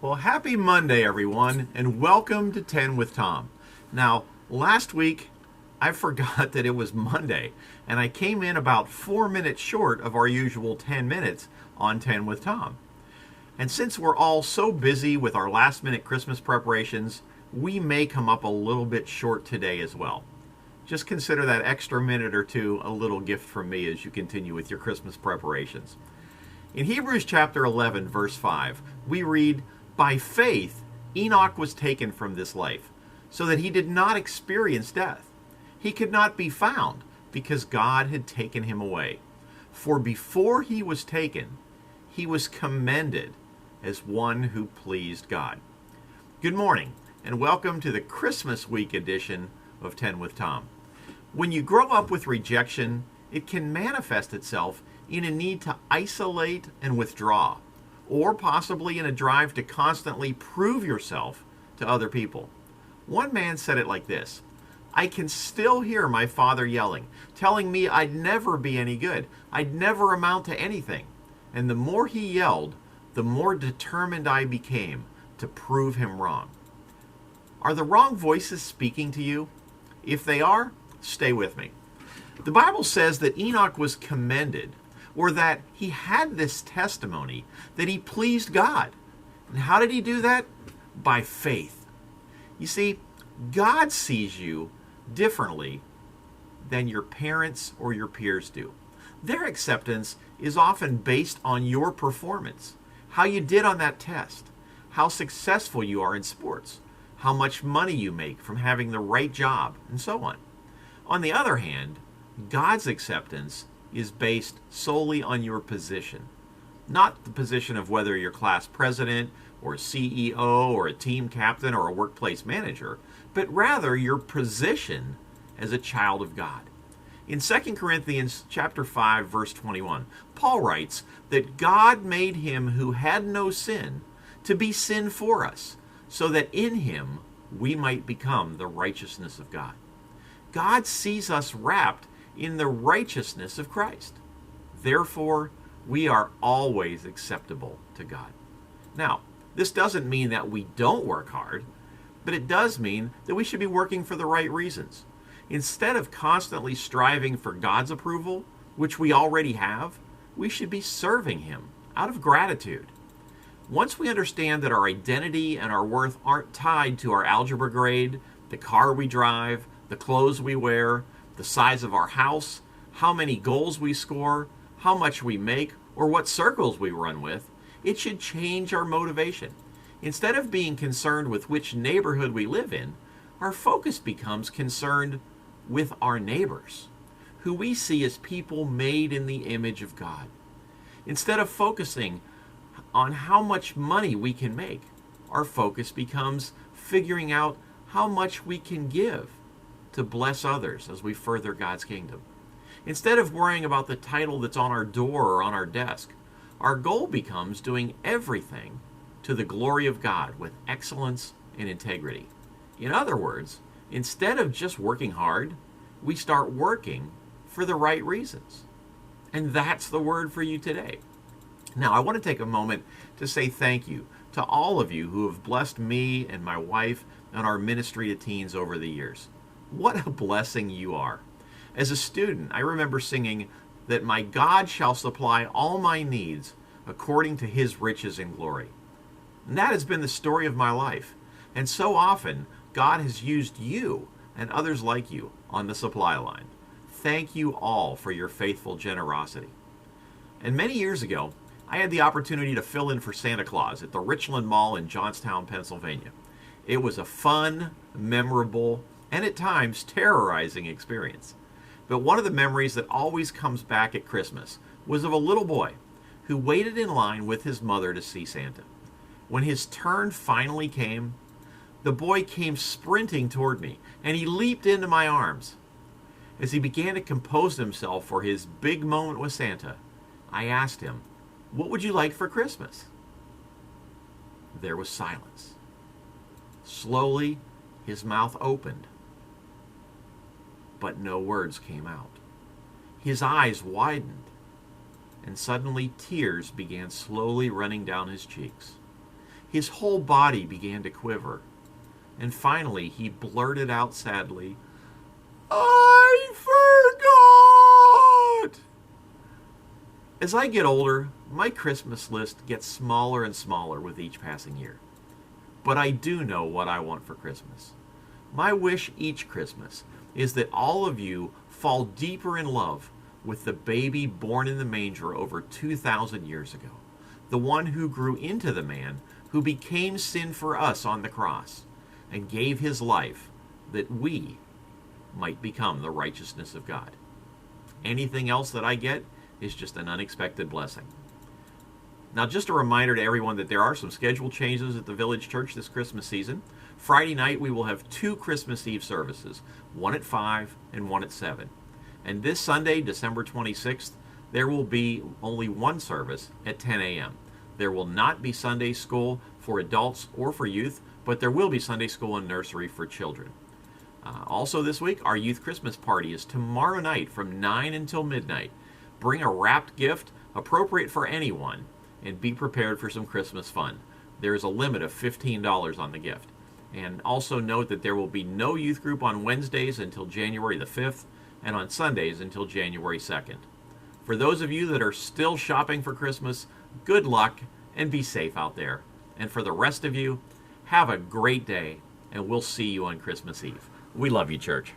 Well, happy Monday, everyone, and welcome to 10 with Tom. Now, last week I forgot that it was Monday, and I came in about 4 minutes short of our usual 10 minutes on 10 with Tom. And since we're all so busy with our last minute Christmas preparations, we may come up a little bit short today as well. Just consider that extra minute or two a little gift from me as you continue with your Christmas preparations. In Hebrews chapter 11, verse 5, we read, "By faith, Enoch was taken from this life, so that he did not experience death. He could not be found, because God had taken him away. For before he was taken, he was commended as one who pleased God." Good morning, and welcome to the Christmas week edition of 10 with Tom. When you grow up with rejection, it can manifest itself in a need to isolate and withdraw, or possibly in a drive to constantly prove yourself to other people. One man said it like this: "I can still hear my father yelling, telling me I'd never be any good, I'd never amount to anything. And the more he yelled, the more determined I became to prove him wrong." Are the wrong voices speaking to you? If they are, stay with me. The Bible says that Enoch was commended, or that he had this testimony that he pleased God. And how did he do that? By faith. You see, God sees you differently than your parents or your peers do. Their acceptance is often based on your performance, how you did on that test, how successful you are in sports, how much money you make from having the right job, and so on. On the other hand, God's acceptance is based solely on your position, not the position of whether you're class president or CEO or a team captain or a workplace manager, but rather your position as a child of God. In 2 Corinthians chapter 5, verse 21, Paul writes that God made him who had no sin to be sin for us, so that in him we might become the righteousness of God. God sees us wrapped in the righteousness of Christ. Therefore, we are always acceptable to God. Now, this doesn't mean that we don't work hard, but it does mean that we should be working for the right reasons. Instead of constantly striving for God's approval, which we already have, we should be serving him out of gratitude. Once we understand that our identity and our worth aren't tied to our algebra grade, the car we drive, the clothes we wear, the size of our house, how many goals we score, how much we make, or what circles we run with, it should change our motivation. Instead of being concerned with which neighborhood we live in, our focus becomes concerned with our neighbors, who we see as people made in the image of God. Instead of focusing on how much money we can make, our focus becomes figuring out how much we can give to bless others as we further God's kingdom. Instead of worrying about the title that's on our door or on our desk, our goal becomes doing everything to the glory of God with excellence and integrity. In other words, instead of just working hard, we start working for the right reasons. And that's the word for you today. Now, I want to take a moment to say thank you to all of you who have blessed me and my wife and our ministry to teens over the years. What a blessing you are. As a student, I remember singing that my God shall supply all my needs according to his riches and glory. And that has been the story of my life. And so often, God has used you and others like you on the supply line. Thank you all for your faithful generosity. And many years ago, I had the opportunity to fill in for Santa Claus at the Richland Mall in Johnstown, Pennsylvania. It was a fun, memorable, and at times terrorizing experience. But one of the memories that always comes back at Christmas was of a little boy who waited in line with his mother to see Santa. When his turn finally came, the boy came sprinting toward me, and he leaped into my arms. As he began to compose himself for his big moment with Santa, I asked him, "What would you like for Christmas?" There was silence. Slowly, his mouth opened, but no words came out. His eyes widened, and suddenly tears began slowly running down his cheeks. His whole body began to quiver. And finally, he blurted out sadly, "I forgot!" As I get older, my Christmas list gets smaller and smaller with each passing year. But I do know what I want for Christmas. My wish each Christmas is that all of you fall deeper in love with the baby born in the manger over 2,000 years ago, the one who grew into the man who became sin for us on the cross and gave his life that we might become the righteousness of God. Anything else that I get is just an unexpected blessing. Now, just a reminder to everyone that there are some schedule changes at the Village Church this Christmas season. Friday night, we will have 2 Christmas Eve services, one at 5 and one at 7. And this Sunday, December 26th, there will be only one service at 10 a.m. There will not be Sunday school for adults or for youth, but there will be Sunday school and nursery for children. Also this week, our youth Christmas party is tomorrow night from 9 until midnight. Bring a wrapped gift appropriate for anyone and be prepared for some Christmas fun. There is a limit of $15 on the gift. And also note that there will be no youth group on Wednesdays until January the 5th and on Sundays until January 2nd. For those of you that are still shopping for Christmas, good luck and be safe out there. And for the rest of you, have a great day, and we'll see you on Christmas Eve. We love you, church.